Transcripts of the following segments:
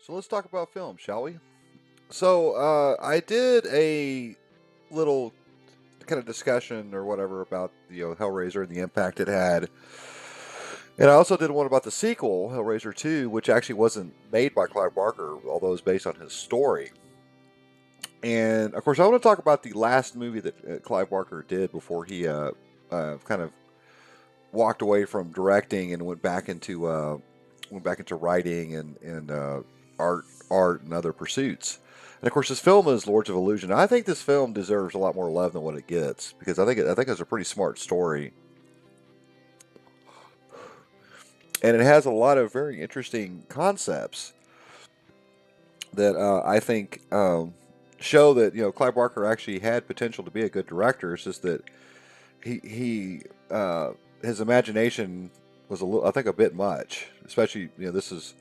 So let's talk about film, shall we? I did a little kind of discussion or whatever about Hellraiser and the impact it had, and I also did one about the sequel, Hellraiser 2, which actually wasn't made by Clive Barker, although it's based on his story. And of course, I want to talk about the last movie that Clive Barker did before he kind of walked away from directing and went back into writing and art and other pursuits. And of course, this film is Lords of Illusion. I think this film deserves a lot more love than what it gets because I think it's a pretty smart story, and it has a lot of very interesting concepts that I think show that Clive Barker actually had potential to be a good director. It's just that he his imagination was I think a bit much, especially this is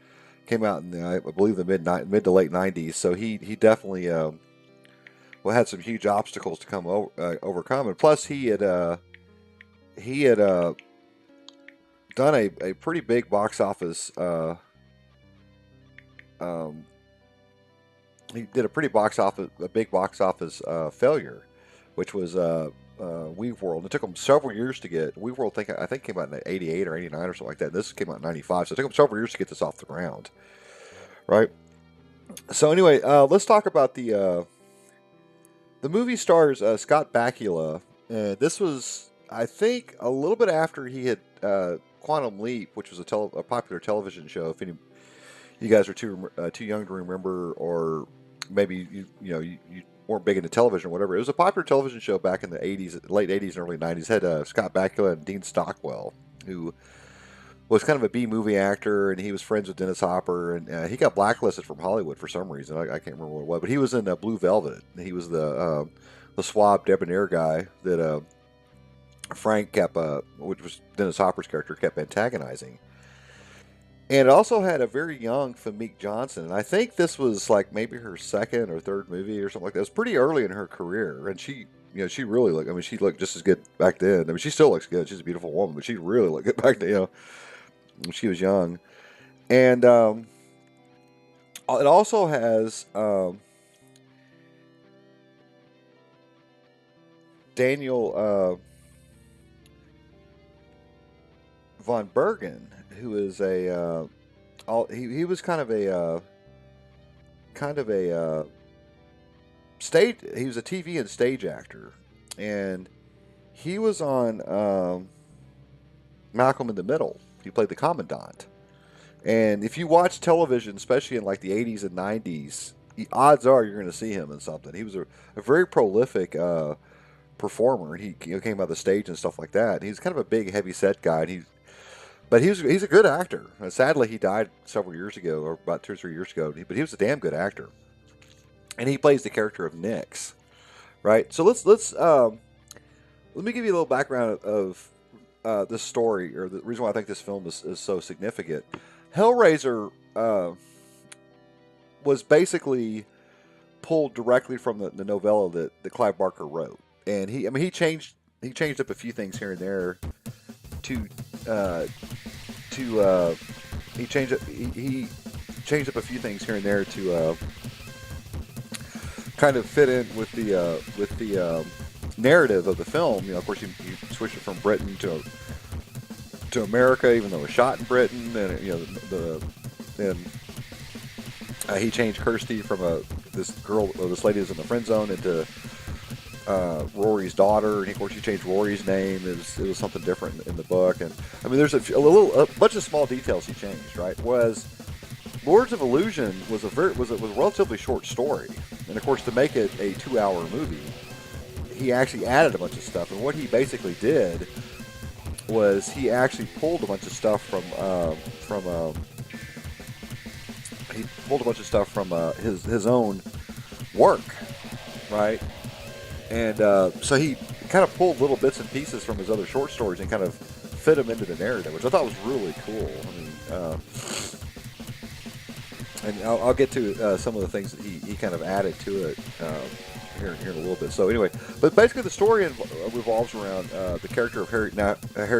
came out in I believe the mid to late '90s. So he definitely had some huge obstacles to overcome, and plus he had done a pretty big box office. He did a big box office failure, which was Weave World. It took him several years to get Weave World. I think came out in '88 or '89 or something like that. This came out in '95, so it took him several years to get this off the ground. Right. So anyway, let's talk about the movie. Stars Scott Bakula, and this was I think a little bit after he had Quantum Leap, which was a popular television show. If you guys are too young to remember, or maybe you weren't big into television or whatever. It was a popular television show back in the '80s, late '80s and early '90s. It had Scott Bakula and Dean Stockwell, who was kind of a B movie actor, and he was friends with Dennis Hopper, and he got blacklisted from Hollywood for some reason. I can't remember what it was, but he was in Blue Velvet. And he was the suave debonair guy that Frank kept, which was Dennis Hopper's character, kept antagonizing. And it also had a very young Famke Johnson, and I think this was like maybe her second or third movie or something like that. It was pretty early in her career, and she really looked. I mean, she looked just as good back then. I mean, she still looks good. She's a beautiful woman, but she really looked good back then. When she was young, and it also has Daniel von Bergen, who is he was kind of a stage. He was a TV and stage actor, and he was on Malcolm in the Middle. He played the commandant. And if you watch television, especially in like the '80s and '90s, odds are you're going to see him in something. He was a very prolific performer, and he came out the stage and stuff like that. He's kind of a big, heavy set guy. And he's a good actor. Sadly, he died several years ago, or about 2 or 3 years ago. But he was a damn good actor, and he plays the character of Nix, right? So let me give you a little background of this story, or the reason why I think this film is so significant. Hellraiser was basically pulled directly from the novella that Clive Barker wrote, and he changed up a few things here and there to he changed up a few things here and there to kind of fit in with the narrative of the film. Of course, he switched it from Britain to America, even though it was shot in Britain, and he changed Kirsty from this lady who's in the friend zone into Rory's daughter, and of course he changed Rory's name. It was something different in the book, and I mean there's a bunch of small details he changed, right? Whereas Lords of Illusion was a relatively short story, and of course to make it a 2-hour movie, he actually added a bunch of stuff. And what he basically did was he actually pulled a bunch of stuff from his own work, right? And so he kind of pulled little bits and pieces from his other short stories and kind of fit them into the narrative, which I thought was really cool. I mean, and I'll get to some of the things that he kind of added to it here in a little bit. So anyway, but basically the story revolves around the character of Harry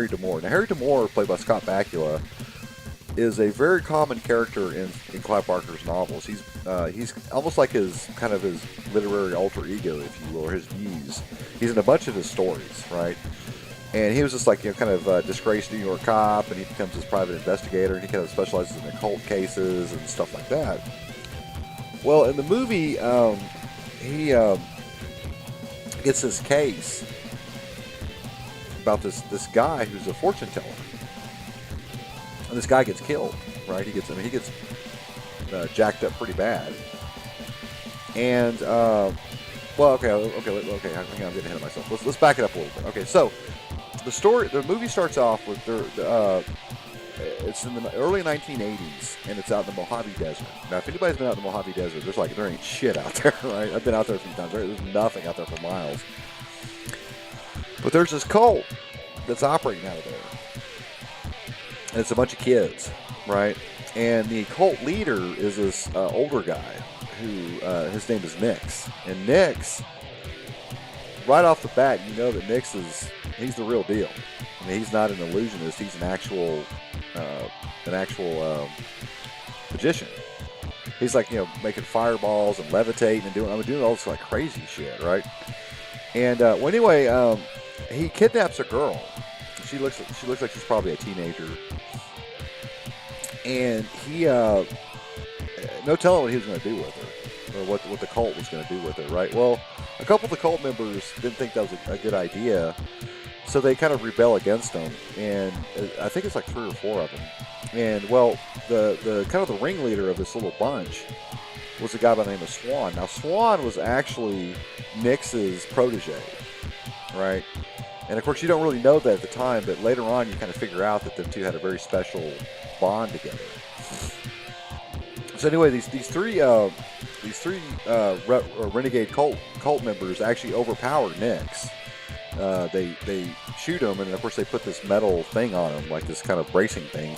D'Amour. Now Harry D'Amour, played by Scott Bakula, is a very common character in Clive Barker's novels. He's almost like his kind of his literary alter ego, if you will, or his muse. He's in a bunch of his stories, right? And he was just like, kind of disgraced New York cop, and he becomes this private investigator, and he kind of specializes in occult cases and stuff like that. Well, in the movie, he gets this case about this guy who's a fortune teller, and this guy gets killed. Right? He gets jacked up pretty bad. And well, okay. Hang on, I'm getting ahead of myself. Let's back it up a little bit. Okay, so the movie starts off with it's in the early 1980s, and it's out in the Mojave Desert. Now, if anybody's been out in the Mojave Desert, there ain't shit out there, right? I've been out there a few times. There's nothing out there for miles. But there's this cult that's operating out of there. And it's a bunch of kids, right? And the cult leader is this older guy who, his name is Nix. And Nix, right off the bat, you know that he's the real deal. I mean, he's not an illusionist. He's an actual magician. He's like, making fireballs and levitating and doing all this like crazy shit, right? And well, anyway, he kidnaps a girl. She looks like she's probably a teenager, and he no telling what he was going to do with her, or what the cult was going to do with her, right? Well, a couple of the cult members didn't think that was a good idea. So they kind of rebel against them, and I think it's like 3 or 4 of them. And well, the kind of the ringleader of this little bunch was a guy by the name of Swan. Now Swan was actually Nix's protege, right? And of course you don't really know that at the time, but later on you kind of figure out that the two had a very special bond together. So anyway, these three renegade cult members actually overpower Nix. They shoot him, and of course they put this metal thing on him, like this kind of bracing thing,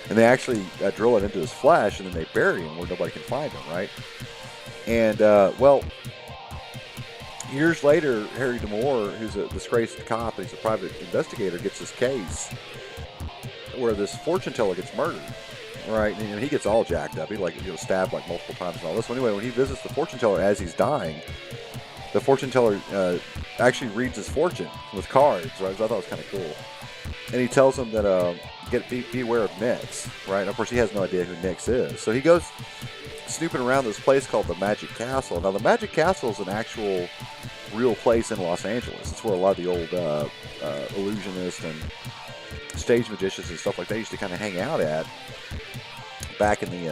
and they actually drill it into his flesh, and then they bury him where nobody can find him, right? And well, years later, Harry D'Amour, who's a disgraced cop, he's a private investigator, gets this case where this fortune teller gets murdered, right? And he gets all jacked up. He stabbed like multiple times and all this. So anyway, when he visits the fortune teller as he's dying, the fortune teller actually reads his fortune with cards, right? So I thought it was kind of cool. And he tells him that beware of Nix, right? And of course, he has no idea who Nix is. So he goes snooping around this place called the Magic Castle. Now, the Magic Castle is an actual real place in Los Angeles. It's where a lot of the old illusionists and stage magicians and stuff like that used to kind of hang out at back in the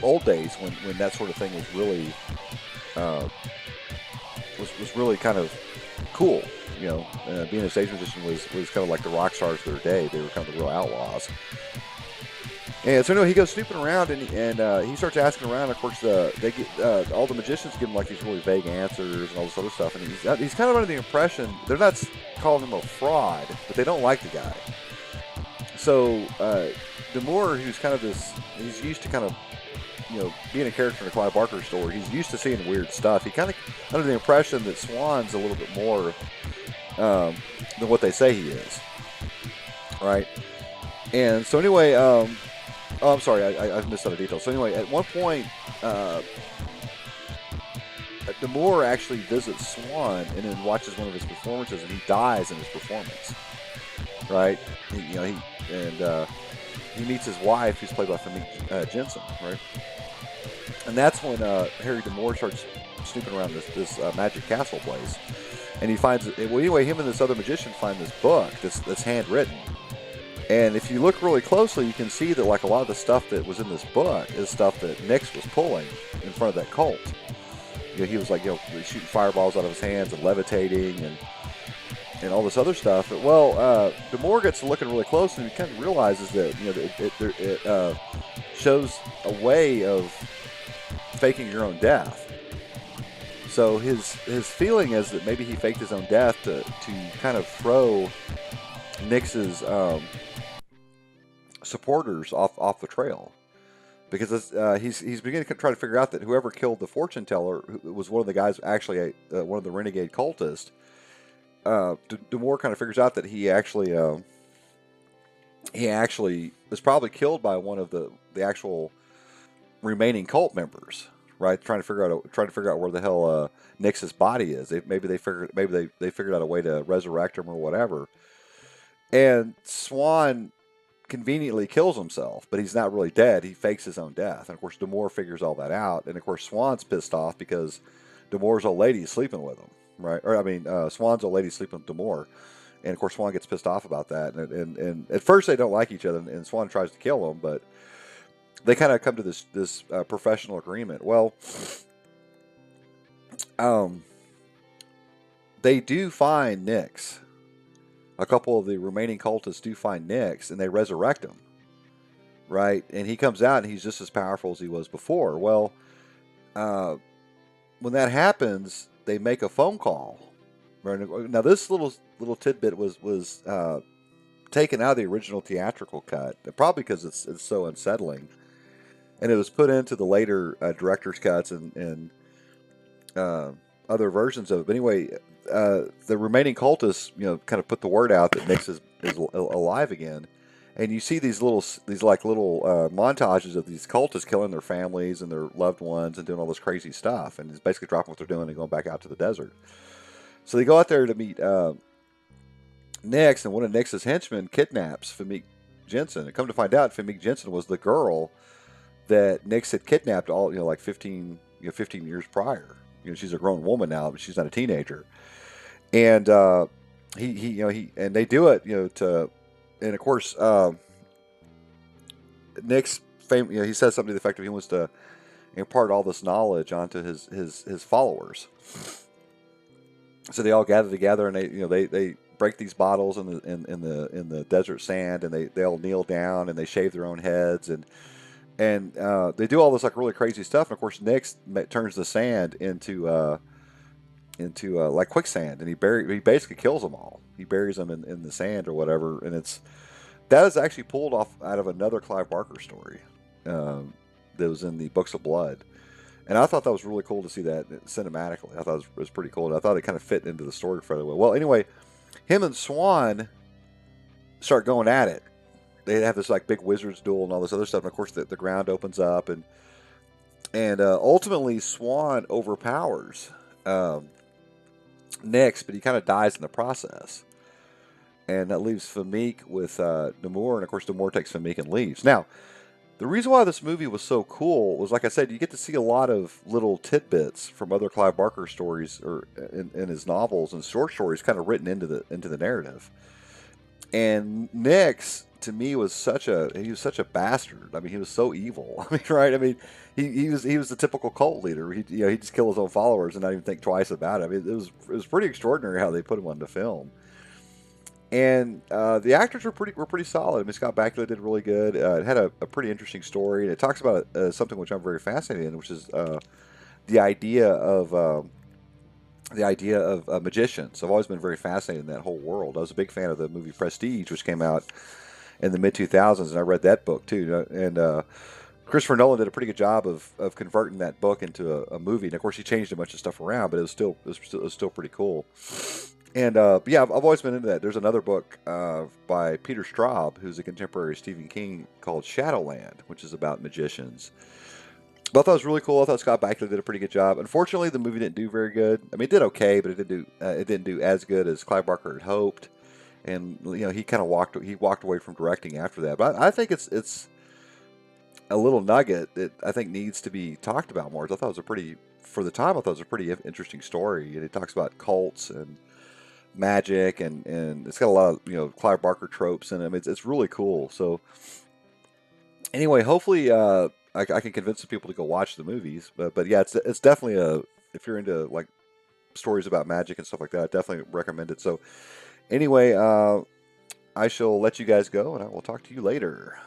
old days when that sort of thing was really was really kind of cool. Being a stage magician was kind of like the rock stars of their day. They were kind of the real outlaws. And so anyway, he goes snooping around, and he starts asking around. Of course, they get all the magicians give him like these really vague answers and all this other stuff. And he's kind of under the impression they're not calling him a fraud, but they don't like the guy. So D'Amour, who's kind of he's used to kind of being a character in a Clive Barker story. He's used to seeing weird stuff. He kind of under the impression that Swan's a little bit more than what they say he is, right? And so anyway, I'm sorry, I missed out a detail. So anyway, at one point, D'Amour actually visits Swan and then watches one of his performances, and he dies in his performance, right? He meets his wife, who's played by Famke Jensen, right? And that's when Harry D'Amour starts snooping around this Magic Castle place, and he finds well, anyway, him and this other magician find this book that's handwritten. And if you look really closely, you can see that like a lot of the stuff that was in this book is stuff that Nix was pulling in front of that cult. He was like shooting fireballs out of his hands and levitating and all this other stuff. But, well, D'Amour gets looking really close, and he kind of realizes that it shows a way of faking your own death. So his feeling is that maybe he faked his own death to kind of throw Nix's supporters off the trail, because he's beginning to try to figure out that whoever killed the fortune teller was one of the guys, actually one of the renegade cultists, Damore kind of figures out that he actually was probably killed by one of the actual remaining cult members, right? Trying to figure out where the hell Nix's body is. They figured out a way to resurrect him or whatever. And Swan conveniently kills himself, but he's not really dead. He fakes his own death, and of course Damore figures all that out. And of course Swan's pissed off because Damore's old lady is sleeping with him, right? Or I mean, Swan's old lady is sleeping with Damore, and of course Swan gets pissed off about that. And at first they don't like each other, and Swan tries to kill him, but they kind of come to this professional agreement. Well, um, they do find Nix. A couple of the remaining cultists do find Nix, and they resurrect him, right? And he comes out, and he's just as powerful as he was before. Well, uh, when that happens, they make a phone call. Right? Now, this little tidbit was taken out of the original theatrical cut, probably because it's so unsettling, and it was put into the later director's cuts and uh, other versions of it. But anyway, the remaining cultists, kind of put the word out that Nix is alive again, and you see these little montages of these cultists killing their families and their loved ones and doing all this crazy stuff, and it's basically dropping what they're doing and going back out to the desert. So they go out there to meet Nix, and one of Nix's henchmen kidnaps Famke Jensen. And come to find out, Famke Jensen was the girl that Nix had kidnapped like 15 years prior. She's a grown woman now, but she's not a teenager. And and they do it, and of course, Nix, he says something to the effect of he wants to impart all this knowledge onto his followers. So they all gather together, and they break these bottles in the desert sand, and they all kneel down and they shave their own heads, and they do all this like really crazy stuff. And of course, Nix turns the sand into like quicksand, and he basically kills them all. He buries them in the sand or whatever, and that is actually pulled off out of another Clive Barker story that was in the Books of Blood. And I thought that was really cool to see that cinematically. I thought it was pretty cool. And I thought it kind of fit into the story fairly well. Well, anyway, him and Swan start going at it. They have this like big wizard's duel and all this other stuff. And of course, the ground opens up, and ultimately Swan overpowers Nix, but he kind of dies in the process. And that leaves Famke with Damore, and of course Damore takes Famke and leaves. Now, the reason why this movie was so cool was, like I said, you get to see a lot of little tidbits from other Clive Barker stories or in his novels and short stories, kind of written into the narrative. And Nix, to me, was such a bastard. I mean, he was so evil. I mean, right? I mean, he was the typical cult leader. He just kill his own followers and not even think twice about it. I mean, it was pretty extraordinary how they put him on the film. And the actors were pretty solid. I mean, Scott Bakula did really good. It had a pretty interesting story, and it talks about something which I'm very fascinated in, which is the idea of magicians. I've always been very fascinated in that whole world. I was a big fan of the movie Prestige, which came out in the mid 2000s, and I read that book too. And Christopher Nolan did a pretty good job of converting that book into a movie. And of course, he changed a bunch of stuff around, but it was still pretty cool. And yeah, I've always been into that. There's another book by Peter Straub, who's a contemporary Stephen King, called Shadowland, which is about magicians. But I thought it was really cool. I thought Scott Bakula did a pretty good job. Unfortunately, the movie didn't do very good. I mean, it did okay, but it didn't do as good as Clive Barker had hoped. And he kind of walked away from directing after that. But I think it's a little nugget that I think needs to be talked about more. I thought it was for the time, I thought it was a pretty interesting story. And it talks about cults and magic, and it's got a lot of Clive Barker tropes in it. I mean, it's really cool. So anyway, hopefully I can convince some people to go watch the movies. But yeah, it's definitely if you're into like stories about magic and stuff like that, I definitely recommend it. So anyway, I shall let you guys go, and I will talk to you later.